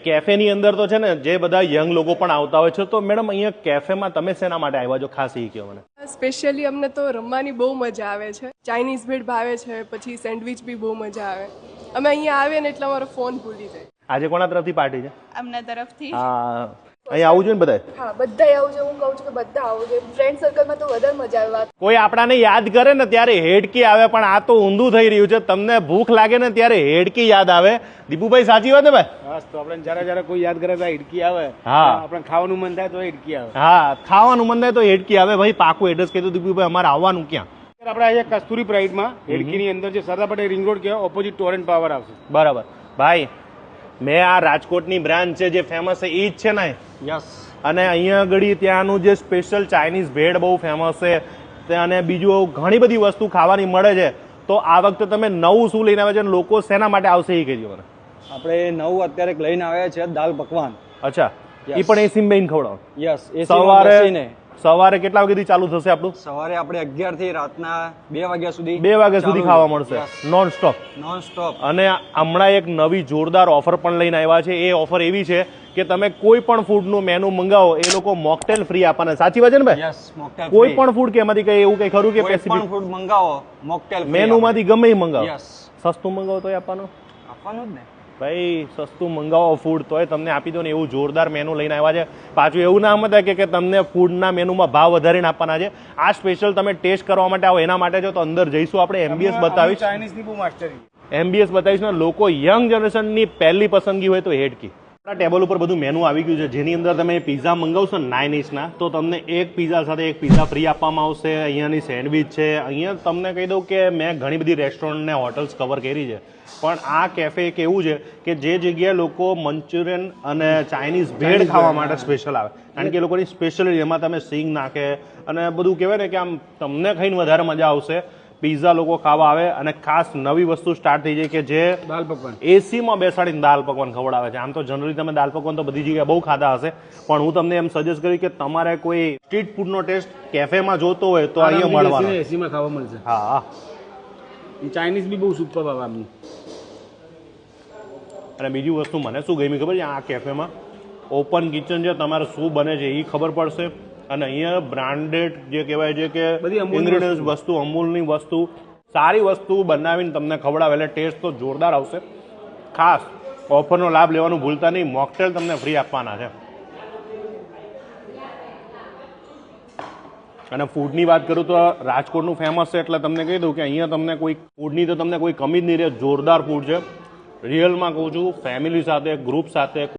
કેફેની અંદર તો છે ને જે બધા યંગ લોકો પણ આવતા હોય છે, તો મેડમ અહીંયા કેફેમાં તમે શેના માટે આવ્યા છો ખાસ એ કહો મને. સ્પેશિયલી અમને તો રમવાની બહુ મજા આવે છે. ચાઇનીઝ ભેળ ભાવે છે, પછી સેન્ડવિચ બી બહુ મજા આવે. અમે અહીંયા આવીએ ને એટલે અમારો ફોન ભૂલી જાય. આજે કોના તરફથી પાર્ટી છે? અમના તરફથી. હા, અહીંયા આવું જોઈએ ને બધાય. હા, બધાય આવું જોઈએ. હું કહું છું કે બધા આવું જોઈએ. ફ્રેન્ડ સર્કલમાં તો વધારે મજા આવે. કોઈ આપણાને યાદ કરે ને ત્યારે હેડકી આવે, પણ આ તો ઊંધું થઈ રહ્યું છે. તમને ભૂખ લાગે ને ત્યારે હેડકી યાદ આવે. દીપુભાઈ સાચી વાત ને ભાઈ? બસ તો આપણે જરા કોઈ યાદ કરે તો હિડકી આવે. હા, આપણે ખાવાનું મન થાય તો હિડકી આવે. હા, ખાવાનું મન થાય તો હેડકી આવે. ભાઈ પાકું એડ્રેસ કહી દો દીપુભાઈ, અમારે આવવાનું ક્યાં? આપણે અહીંયા કસ્તુરી પ્રાઇડમાં હિડકીની અંદર જે સરદાર પટેલ રિંગ રોડ કહેવાય ઓપોઝિટ ટોરેન્ટ પાવર આવશે. બરાબર ભાઈ, મેં આ રાજકોટની બ્રાન્ચ છે જે ફેમસ છે એ જ છે ને? યસ. અને અહીંયા આગળ ત્યાંનું જે સ્પેશિયલ ચાઇનીઝ ભેળ બહુ ફેમસ છે, અને બીજું ઘણી બધી વસ્તુ ખાવાની મળે છે. તો આ વખતે તમે નવું શું લઈને આવ્યા છે અને લોકો શેના માટે આવશે એ કહેજો મને. આપણે નવું અત્યારે લઈને આવ્યા છે દાલ પકવાન. અચ્છા, એ પણ એસી બેન ખવડાવો? યસ. સવારે કેટલા વાગ્યાથી ચાલુ થશે આપણું? સવારે આપણે 11 થી રાતના 2 વાગ્યા સુધી. 2 વાગ્યા સુધી ખાવા મળશે નોન સ્ટોપ. અને હમણાં એક નવી જોરદાર ઓફર પણ લઈને આવ્યા છે. એ ઓફર એવી છે કે તમે કોઈ પણ ફૂડનું મેનુ મંગાવો એ લોકો મોકટેલ ફ્રી આપવાના. સાચી વાત છે ને ભાઈ? Yes, mocktail. કોઈ પણ ફૂડ કે એમાંથી કઈ એવું કઈ ખરું કે સ્પેસિફિક ફૂડ મંગાવો મોકટેલ મેનુ માંથી ગમે એ મંગાવો? યસ. સસ્તું મંગાવો તોય આપવાનું જ ને ભાઈ. સસ્તું મંગાવો ફૂડ તોય તમને આપી દો ને એવું જોરદાર મેનુ લઈને આવ્યા છે. પાછું એવું ના સમજતા કે તમને ફૂડના મેનુમાં ભાવ વધારીને આપવાના છે. આ સ્પેશિયલ તમે ટેસ્ટ કરવા માટે આવો એના માટે જો. તો અંદર જઈશું આપણે, એમબીએસ બતાવીશ. ચાઇનીઝની બહુ માસ્ટરી. એમબીએસ બતાવીશ ને લોકો યંગ જનરેશનની પહેલી પસંદગી હોય તો હેડકી. આપણા ટેબલ ઉપર બધું મેનુ આવી ગયું છે, જેની અંદર તમે પિઝા મંગાવશો ને 9 ઇંચના તો તમને એક પિઝા સાથે એક પિઝા ફ્રી આપવામાં આવશે. અહીંયાની સેન્ડવિચ છે. અહીંયા તમને કહી દઉં કે મેં ઘણી બધી રેસ્ટોરન્ટ ને હોટલ્સ કવર કરી છે, પણ આ કેફે એક એવું છે કે જે જગ્યાએ લોકો મંચુરિયન અને ચાઇનીઝ ભેળ ખાવા માટે સ્પેશિયલ આવે. કારણ કે એ લોકોની સ્પેશિયલ એમાં તમે સિંગ નાખે અને બધું કહેવાય ને કે આમ તમને ખાઈને વધારે મજા આવશે. પિઝા લોકો ખાવા આવે અને ખાસ નવી વસ્તુ સ્ટાર્ટ થઈ જાય કે જે દાલ પકવાન એસીમાં બેસાડીને દાલ પકવાન ખવડાવે છે. આમ તો જનરલી તમે દાલ પકવાન તો બધી જગ્યાએ બહુ ખાધા હશે, પણ હું તમને એમ સજેસ્ટ કરી કે તમારે કોઈ સ્ટ્રીટ ફૂડનો ટેસ્ટ કેફેમાં જોતો હોય તો અહીંયા મળવાનો. એસીમાં ખાવા મળશે. હા, ચાઇનીઝ બી બહુ સુપર આવે આમની. અને બીજી વસ્તુ મને શું ગમી ખબર છે? આ કેફેમાં ઓપન કિચન છે, તમારે શું બને છે એ ખબર પડશે. અને અહીંયા બ્રાન્ડેડ જે કહેવાય છે કે ઇન્ગ્રેડિયન્ટ્સ વસ્તુ, અમૂલની વસ્તુ, સારી વસ્તુ બનાવીને તમને ખવડાવે એટલે ટેસ્ટ તો જોરદાર આવશે. ખાસ ઓફરનો લાભ લેવાનું ભૂલતા નહીં. મોકટેલ તમને ફ્રી આપવાના છે. અને ફૂડની વાત કરું તો રાજકોટનું ફેમસ છે એટલે તમને કહી દઉં કે અહીંયા તમને કોઈ ફૂડની તો તમને કોઈ કમી જ નહીં રહે. જોરદાર ફૂડ છે. રિયલમાં કહું છું, ફેમિલી સાથે, ગ્રુપ સાથે